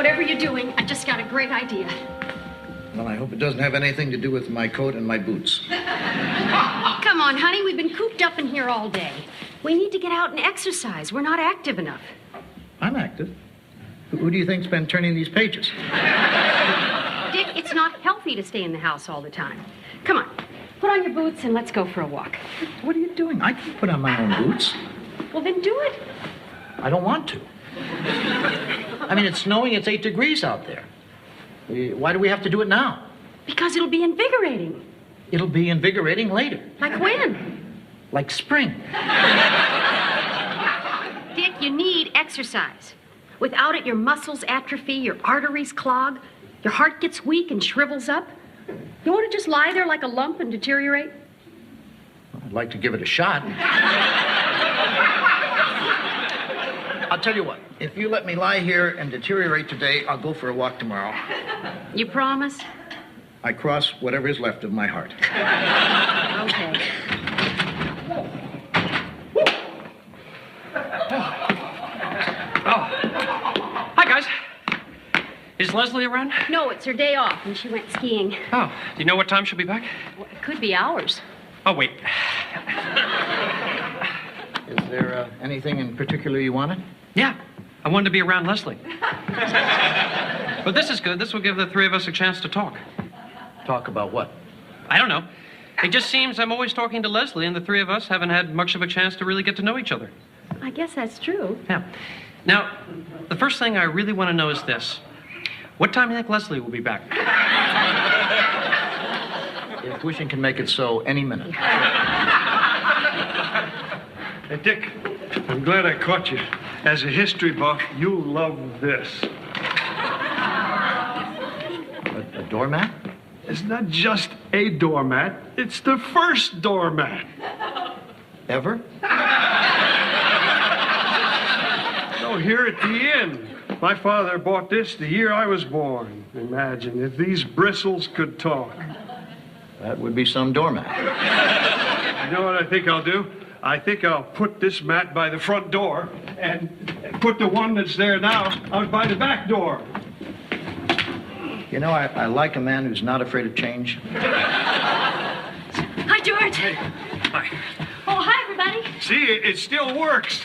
Whatever you're doing, I just got a great idea. Well, I hope it doesn't have anything to do with my coat and my boots. Come on, honey, we've been cooped up in here all day. We need to get out and exercise. We're not active enough. I'm active. Who do you think's been turning these pages? Dick, it's not healthy to stay in the house all the time. Come on, put on your boots and let's go for a walk. What are you doing? I can put on my own boots. Well, then do it. I don't want to. I mean, it's snowing. It's 8 degrees out there. Why do we have to do it now? Because it'll be invigorating. It'll be invigorating later. Like when? Like spring. Dick, you need exercise. Without it, your muscles atrophy, your arteries clog, your heart gets weak and shrivels up. You want to just lie there like a lump and deteriorate? I'd like to give it a shot. I'll tell you what. If you let me lie here and deteriorate today, I'll go for a walk tomorrow. You promise? I cross whatever is left of my heart. Okay. Hi, guys. Is Leslie around? No, it's her day off, and she went skiing. Oh, do you know what time she'll be back? Well, it could be hours. Oh, wait. Is there anything in particular you wanted? Yeah, I wanted to be around Leslie. But this is good. This will give the three of us a chance to talk. Talk about what? I don't know. It just seems I'm always talking to Leslie, and the three of us haven't had much of a chance to really get to know each other. I guess that's true. Yeah. Now, the first thing I really want to know is this. What time do you think Leslie will be back? If wishing can make it so, any minute. Hey, Dick, I'm glad I caught you. As a history buff, you'll love this. A doormat? It's not just a doormat, it's the first doormat. Ever? No, here at the inn. My father bought this the year I was born. Imagine if these bristles could talk. That would be some doormat. You know what I think I'll do? I think I'll put this mat by the front door and put the one that's there now out by the back door. You know, I like a man who's not afraid of change. Hi, George. Hey, hi. Oh, hi, everybody. See, it still works.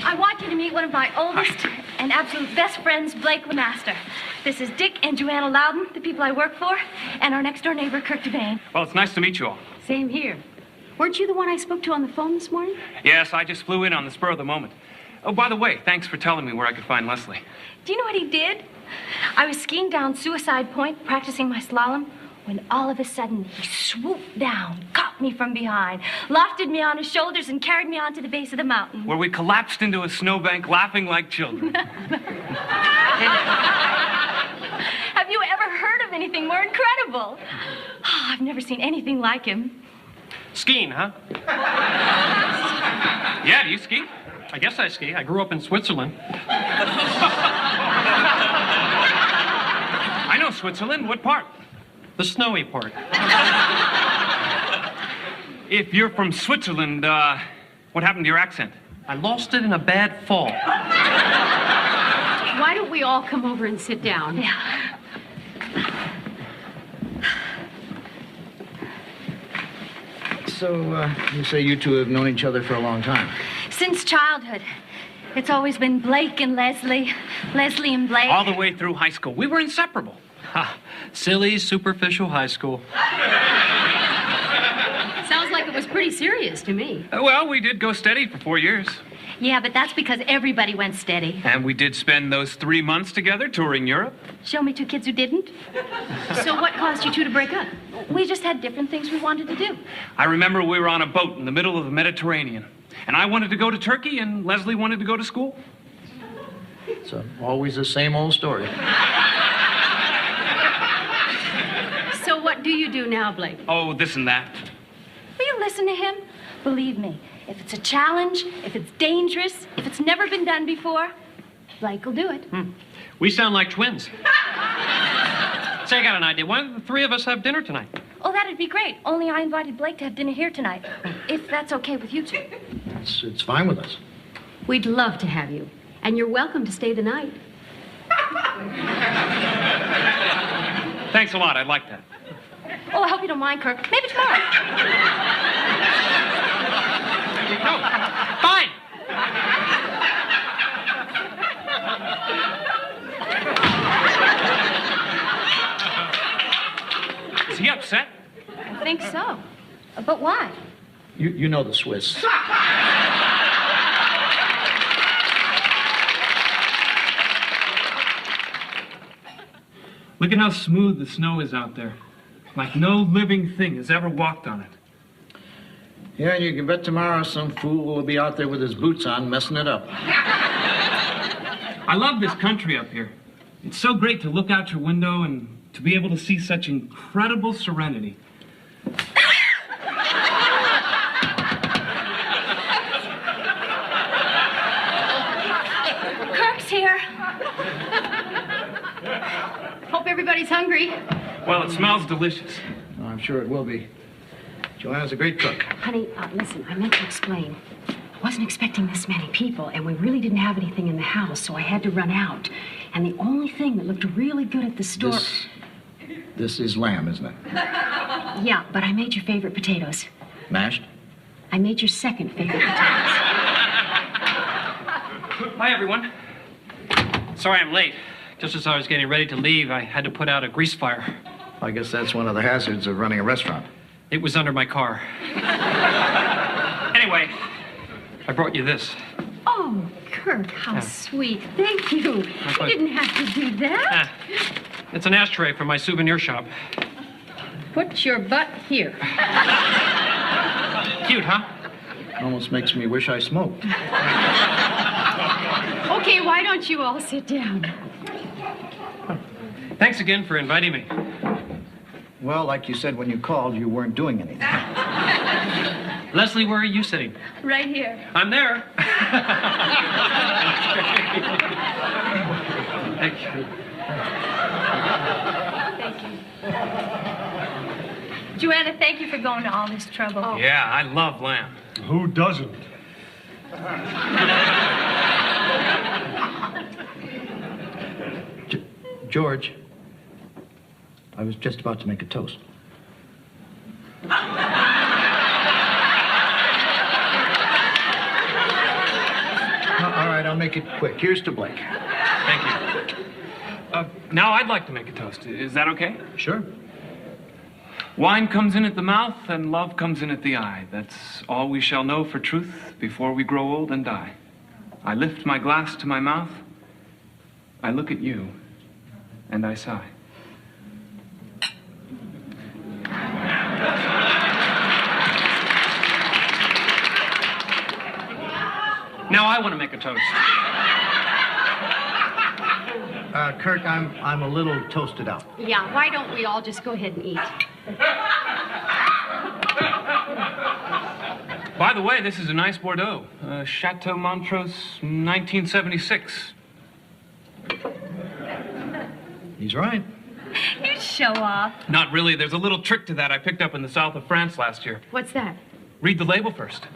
I want you to meet one of my oldest and absolute best friends, Blake Lemaster. This is Dick and Joanna Loudon, the people I work for, and our next-door neighbor, Kirk Devane. Well, it's nice to meet you all. Same here. Weren't you the one I spoke to on the phone this morning? Yes, I just flew in on the spur of the moment. Oh, by the way, thanks for telling me where I could find Leslie. Do you know what he did? I was skiing down Suicide Point, practicing my slalom, when all of a sudden he swooped down, caught me from behind, lofted me on his shoulders, and carried me onto the base of the mountain. Where we collapsed into a snowbank laughing like children. Have you ever heard of anything more incredible? Oh, I've never seen anything like him. Skiing, huh? Yeah, do you ski? I guess I ski. I grew up in Switzerland. I know Switzerland. What part? The snowy part. If you're from Switzerland, what happened to your accent? I lost it in a bad fall. Why don't we all come over and sit down? Yeah. So, you say you two have known each other for a long time? Since childhood. It's always been Blake and Leslie, Leslie and Blake. All the way through high school. We were inseparable. Ha, silly, superficial high school. Sounds like it was pretty serious to me. Well, we did go steady for 4 years. Yeah, but that's because everybody went steady. And we did spend those 3 months together touring Europe. Show me two kids who didn't. So what caused you two to break up? We just had different things we wanted to do. I remember we were on a boat in the middle of the Mediterranean. And I wanted to go to Turkey, and Leslie wanted to go to school. It's always the same old story. So what do you do now, Blake? Oh, this and that. Will you listen to him? Believe me, if it's a challenge, if it's dangerous, if it's never been done before, Blake will do it. We sound like twins. Say, I got an idea. Why don't the three of us have dinner tonight? Oh, that'd be great. Only I invited Blake to have dinner here tonight. If that's okay with you two. It's fine with us. We'd love to have you. And you're welcome to stay the night. Thanks a lot. I'd like that. Oh, I hope you don't mind, Kirk. Maybe tomorrow. No, fine. Is he upset? I think so. But why? You know the Swiss. Look at how smooth the snow is out there. Like no living thing has ever walked on it. Yeah, and you can bet tomorrow some fool will be out there with his boots on messing it up. I love this country up here. It's so great to look out your window and to be able to see such incredible serenity. Kirk's here. Hope everybody's hungry. Well, it smells delicious. Oh, I'm sure it will be. Joanna's a great cook. Honey, listen, I meant to explain. I wasn't expecting this many people, and we really didn't have anything in the house, so I had to run out. And the only thing that looked really good at the store... This is lamb, isn't it? Yeah, but I made your favorite potatoes. Mashed? I made your second favorite potatoes. Hi, everyone. Sorry I'm late. Just as I was getting ready to leave, I had to put out a grease fire. I guess that's one of the hazards of running a restaurant. It was under my car. Anyway, I brought you this. Oh, Kirk, how sweet. Thank you. You didn't have to do that. It's an ashtray from my souvenir shop. Put your butt here. Cute, huh? Almost makes me wish I smoked. Okay, why don't you all sit down? Thanks again for inviting me. Well, like you said when you called, you weren't doing anything. Leslie, where are you sitting? Right here. I'm there. Thank you. Thank you. Joanna, thank you for going to all this trouble. Yeah, I love lamb. Who doesn't? George, I was just about to make a toast. All right, I'll make it quick. Here's to Blake. Thank you. Now I'd like to make a toast. Is that okay? Sure. Wine comes in at the mouth and love comes in at the eye. That's all we shall know for truth before we grow old and die. I lift my glass to my mouth. I look at you and I sigh. Now I want to make a toast. Kirk, I'm a little toasted out. Yeah, why don't we all just go ahead and eat? By the way, this is a nice Bordeaux. Chateau Montrose, 1976. He's right. You show off. Not really. There's a little trick to that I picked up in the south of France last year. What's that? Read the label first.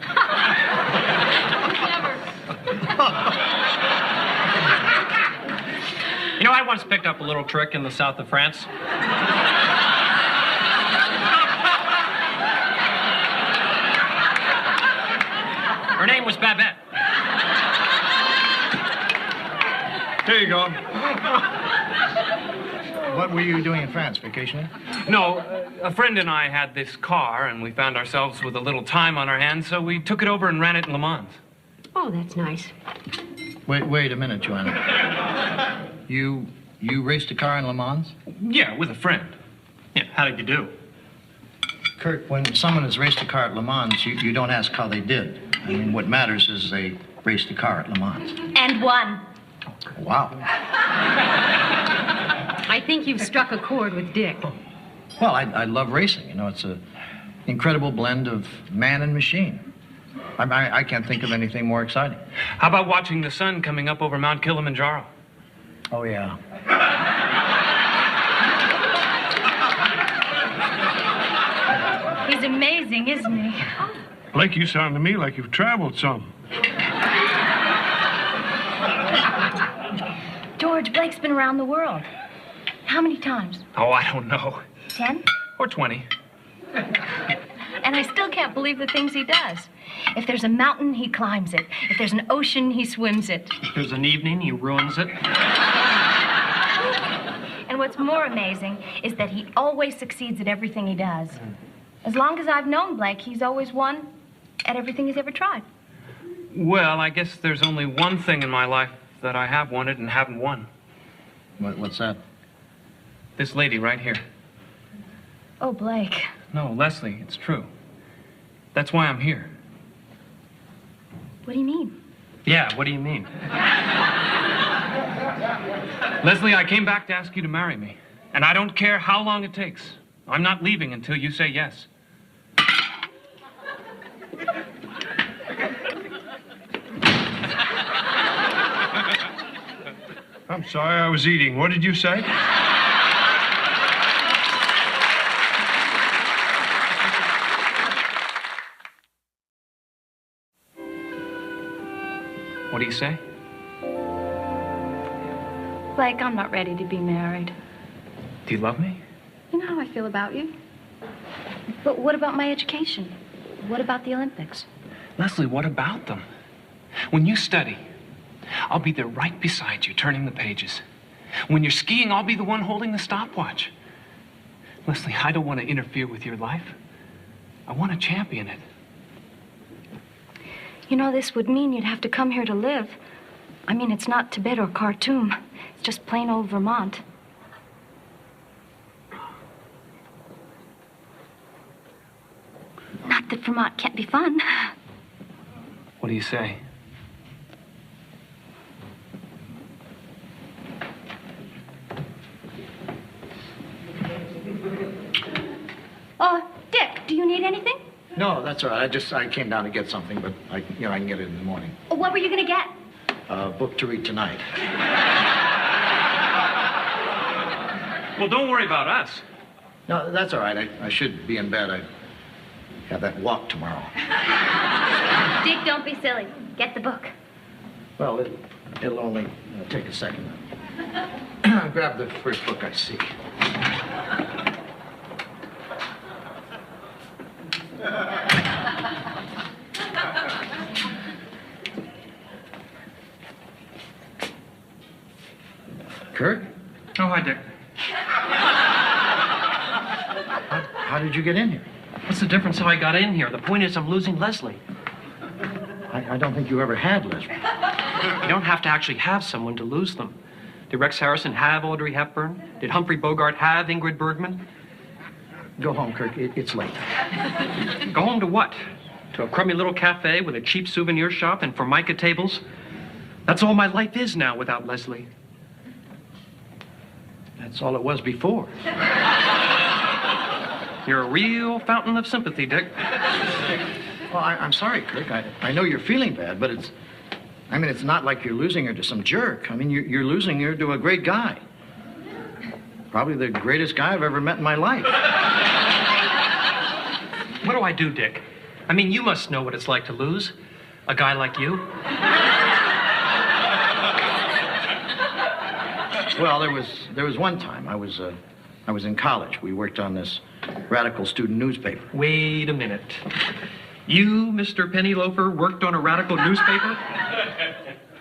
You know, I once picked up a little trick in the south of France. Her name was Babette. Here you go. What were you doing in France, vacationing? No, a friend and I had this car, and we found ourselves with a little time on our hands, so we took it over and ran it in Le Mans. Oh, that's nice. Wait a minute, Joanna. You raced a car in Le Mans? Yeah, with a friend. Yeah, how did you do? Kirk, when someone has raced a car at Le Mans, you don't ask how they did. I mean, what matters is they raced a car at Le Mans. And won. Wow. I think you've struck a chord with Dick. Well, I love racing. You know, it's an incredible blend of man and machine. I can't think of anything more exciting. How about watching the sun coming up over Mount Kilimanjaro? Oh, yeah. He's amazing, isn't he? Blake, you sound to me like you've traveled some. George Blake's been around the world. How many times? Oh, I don't know. 10? Or 20. And I still can't believe the things he does. If there's a mountain, he climbs it. If there's an ocean, he swims it. If there's an evening, he ruins it. And what's more amazing is that he always succeeds at everything he does. As long as I've known Blake, he's always won at everything he's ever tried. Well, I guess there's only one thing in my life that I have wanted and haven't won. What's that? This lady right here. Oh, Blake. No, Leslie, it's true. That's why I'm here. What do you mean? Yeah, what do you mean? Leslie, I came back to ask you to marry me. And I don't care how long it takes. I'm not leaving until you say yes. I'm sorry, I was eating. What did you say? What do you say? Blake, I'm not ready to be married. Do you love me? You know how I feel about you. But what about my education? What about the Olympics? Leslie, what about them? When you study, I'll be there right beside you, turning the pages. When you're skiing, I'll be the one holding the stopwatch. Leslie, I don't want to interfere with your life. I want to champion it. You know, this would mean you'd have to come here to live. I mean, it's not Tibet or Khartoum. It's just plain old Vermont. Not that Vermont can't be fun. What do you say? Oh, Dick, do you need anything? No, that's all right. I came down to get something, but I can get it in the morning. What were you going to get? A book to read tonight. Well, don't worry about us. No, that's all right. I should be in bed. I have that walk tomorrow. Dick, don't be silly. Get the book. Well, it'll only take a second. Grab the first book I see. Kirk? Oh, hi, Dick. How did you get in here? What's the difference how I got in here? The point is I'm losing Leslie. I don't think you ever had Leslie. You don't have to actually have someone to lose them. Did Rex Harrison have Audrey Hepburn? Did Humphrey Bogart have Ingrid Bergman? Go home, Kirk. It's late. Go home to what? To a crummy little cafe with a cheap souvenir shop and formica tables? That's all my life is now without Leslie. That's all it was before. You're a real fountain of sympathy, Dick. Well, I'm sorry, Kirk. I know you're feeling bad, but it's not like you're losing her to some jerk. I mean, you're losing her to a great guy. Probably the greatest guy I've ever met in my life. What do I do, Dick? I mean, you must know what it's like to lose a guy like you. Well, there was one time I was in college. We worked on this radical student newspaper. Wait a minute. You, Mr. Pennyloafer, worked on a radical newspaper?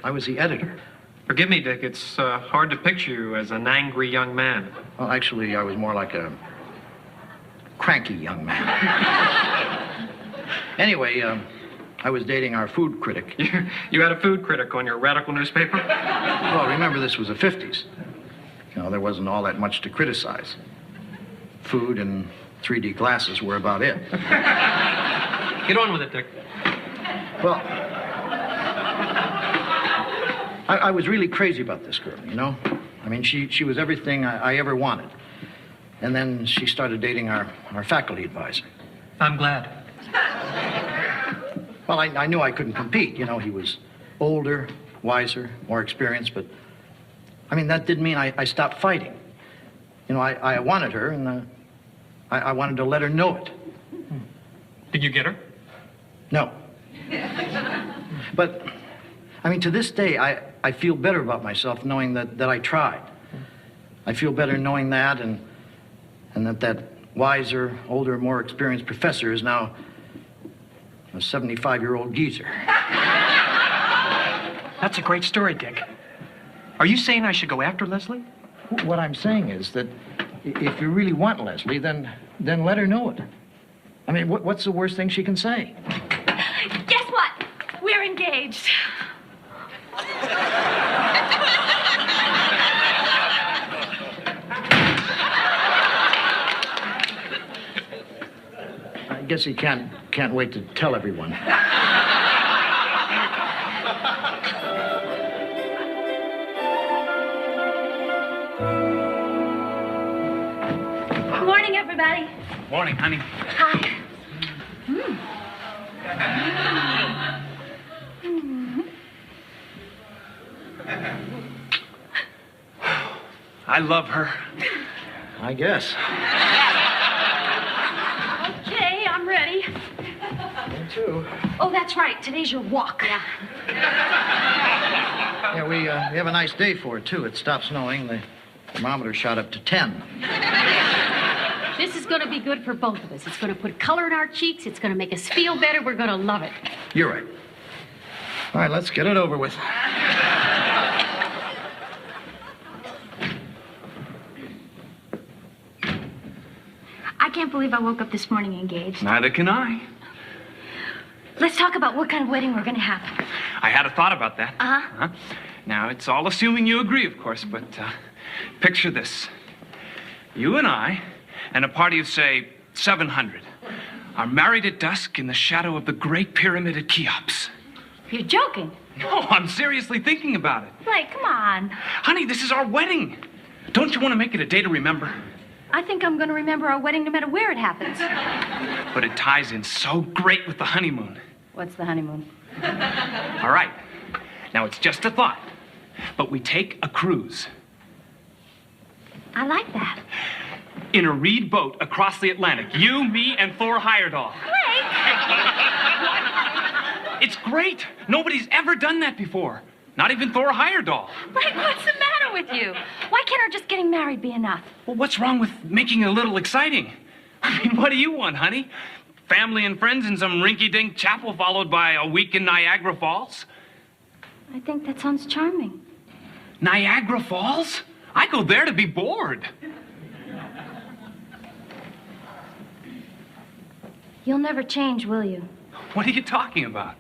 I was the editor. Forgive me, Dick. It's hard to picture you as an angry young man. Well, actually, I was more like a cranky young man. Anyway, I was dating our food critic. You had a food critic on your radical newspaper? Well, remember, this was the 50s. You know, there wasn't all that much to criticize. Food and 3D glasses were about it. Get on with it, Dick. Well, I was really crazy about this girl, you know? I mean, she was everything I ever wanted. And then she started dating our faculty advisor. I'm glad. Well, I knew I couldn't compete. You know, he was older, wiser, more experienced, but, I mean, that didn't mean I stopped fighting. You know, I wanted her, and I wanted to let her know it. Did you get her? No. But, I mean, to this day, I feel better about myself knowing that I tried. I feel better knowing that and that wiser, older, more experienced professor is now a 75-year-old geezer. That's a great story, Dick. Are you saying I should go after Leslie? What I'm saying is that if you really want Leslie, then let her know it. I mean, what's the worst thing she can say? Guess what? We're engaged. I guess he can't wait to tell everyone. Morning, everybody. Morning, honey. Hi. I love her. I guess. Okay, I'm ready. Me too. Oh, that's right. Today's your walk. Yeah. Yeah, we have a nice day for it, too. It stopped snowing. The thermometer shot up to 10. This is going to be good for both of us. It's going to put color in our cheeks. It's going to make us feel better. We're going to love it. You're right. All right, let's get it over with. I can't believe I woke up this morning engaged. Neither can I. Let's talk about what kind of wedding we're going to have. I had a thought about that. Uh-huh. Now, it's all assuming you agree, of course, but picture this. You and I, and a party of, say, 700, are married at dusk in the shadow of the Great Pyramid at Cheops. You're joking. No, I'm seriously thinking about it. Blake, come on. Honey, this is our wedding. Don't you want to make it a day to remember? I think I'm going to remember our wedding no matter where it happens. But it ties in so great with the honeymoon. What's the honeymoon? All right. Now, it's just a thought. But we take a cruise. I like that. In a reed boat across the Atlantic. You, me, and Thor Heyerdahl. Blake! It's great. Nobody's ever done that before. Not even Thor Heyerdahl. Blake, what's the matter with you? Why can't our just getting married be enough? Well, what's wrong with making it a little exciting? I mean, what do you want, honey? Family and friends in some rinky-dink chapel followed by a week in Niagara Falls? I think that sounds charming. Niagara Falls? I go there to be bored. You'll never change, will you? What are you talking about?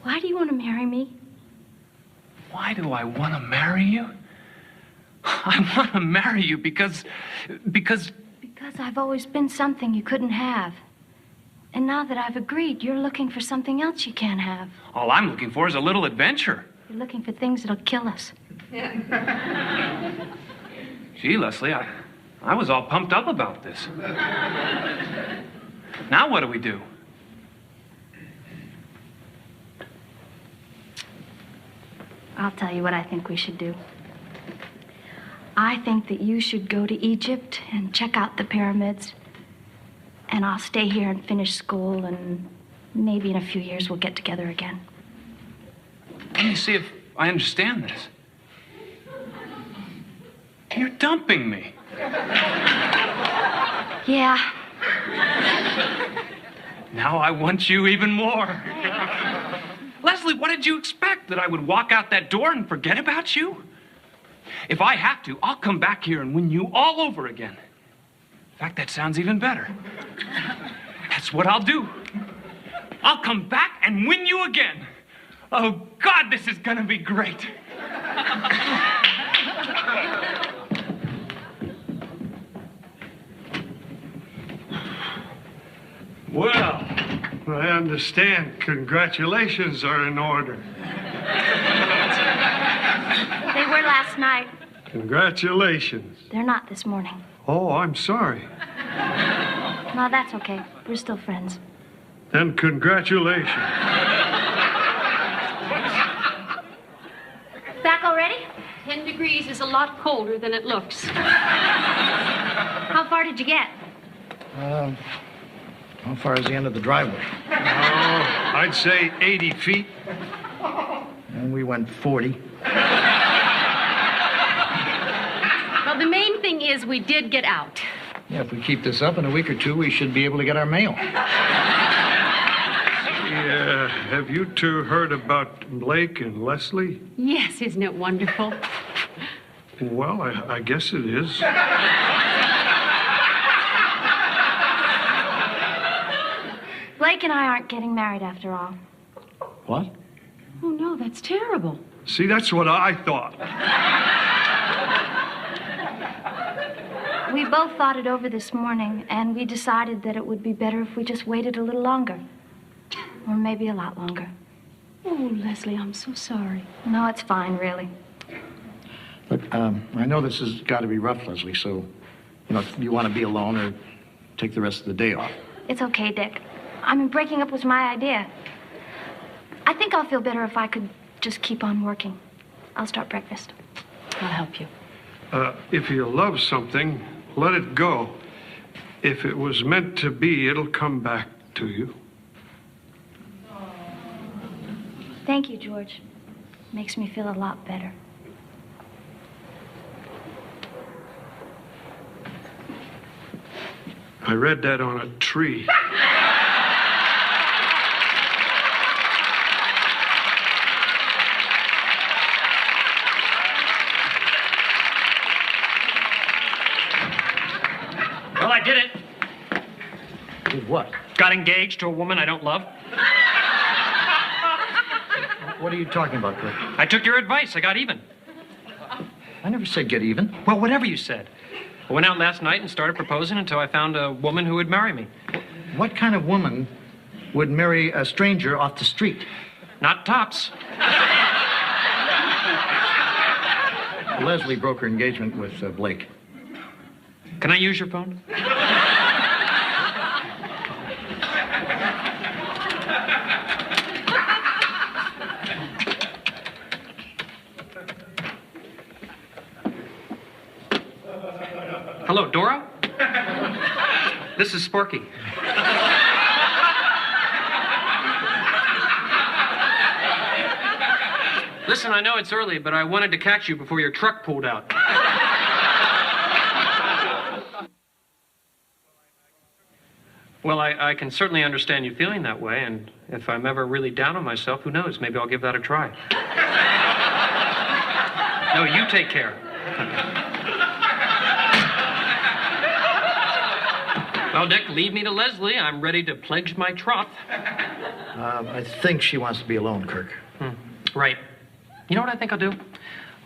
Why do you want to marry me? Why do I want to marry you? I want to marry you because... Because I've always been something you couldn't have. And now that I've agreed, you're looking for something else you can't have. All I'm looking for is a little adventure. You're looking for things that'll kill us. Gee, Leslie, I was all pumped up about this. Now what do we do? I'll tell you what I think we should do. I think that you should go to Egypt and check out the pyramids. And I'll stay here and finish school, and maybe in a few years we'll get together again. Let me see if I understand this. You're dumping me. Yeah. Now I want you even more. Leslie, what did you expect? That I would walk out that door and forget about you? If I have to, I'll come back here and win you all over again. In fact, that sounds even better. That's what I'll do. I'll come back and win you again. Oh, God, this is gonna be great. Well, I understand. Congratulations are in order. They were last night. Congratulations. They're not this morning. Oh, I'm sorry. No, that's okay. We're still friends. Then congratulations. Back already? 10 degrees is a lot colder than it looks. How far did you get? How far is the end of the driveway? Oh, I'd say 80 feet. And we went 40. Well, the main thing is we did get out. Yeah, if we keep this up in a week or two, we should be able to get our mail. Yeah, have you two heard about Blake and Leslie? Yes, isn't it wonderful? Well, I guess it is. Blake and I aren't getting married after all. What? Oh, no, that's terrible. See, that's what I thought. We both thought it over this morning, and we decided that it would be better if we just waited a little longer. Or maybe a lot longer. Oh, Leslie, I'm so sorry. No, it's fine, really. Look, I know this has got to be rough, Leslie, so, if you want to be alone or take the rest of the day off. It's okay, Dick. I mean, breaking up was my idea. I think I'll feel better if I could just keep on working. I'll start breakfast. I'll help you. If you love something, let it go. If it was meant to be, it'll come back to you. Thank you, George. Makes me feel a lot better. I read that on a tree. Well, I did it. Did what? Got engaged to a woman I don't love. What are you talking about, Kurt? I took your advice. I got even. I never said get even. Well, whatever you said. I went out last night and started proposing until I found a woman who would marry me. What kind of woman would marry a stranger off the street? Not tops. Leslie broke her engagement with Blake. Can I use your phone? Hello, Dora? This is Sparky. Listen, I know it's early, but I wanted to catch you before your truck pulled out. Well, I can certainly understand you feeling that way, and if I'm ever really down on myself, who knows? Maybe I'll give that a try. No, you take care. Well, Dick, leave me to Leslie. I'm ready to pledge my troth. I think she wants to be alone, Kirk. Right. You know what I think I'll do?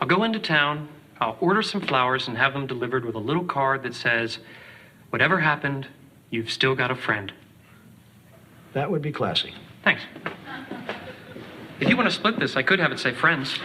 I'll go into town, I'll order some flowers and have them delivered with a little card that says, whatever happened, you've still got a friend. That would be classy. Thanks. If you want to split this, I could have it say friends.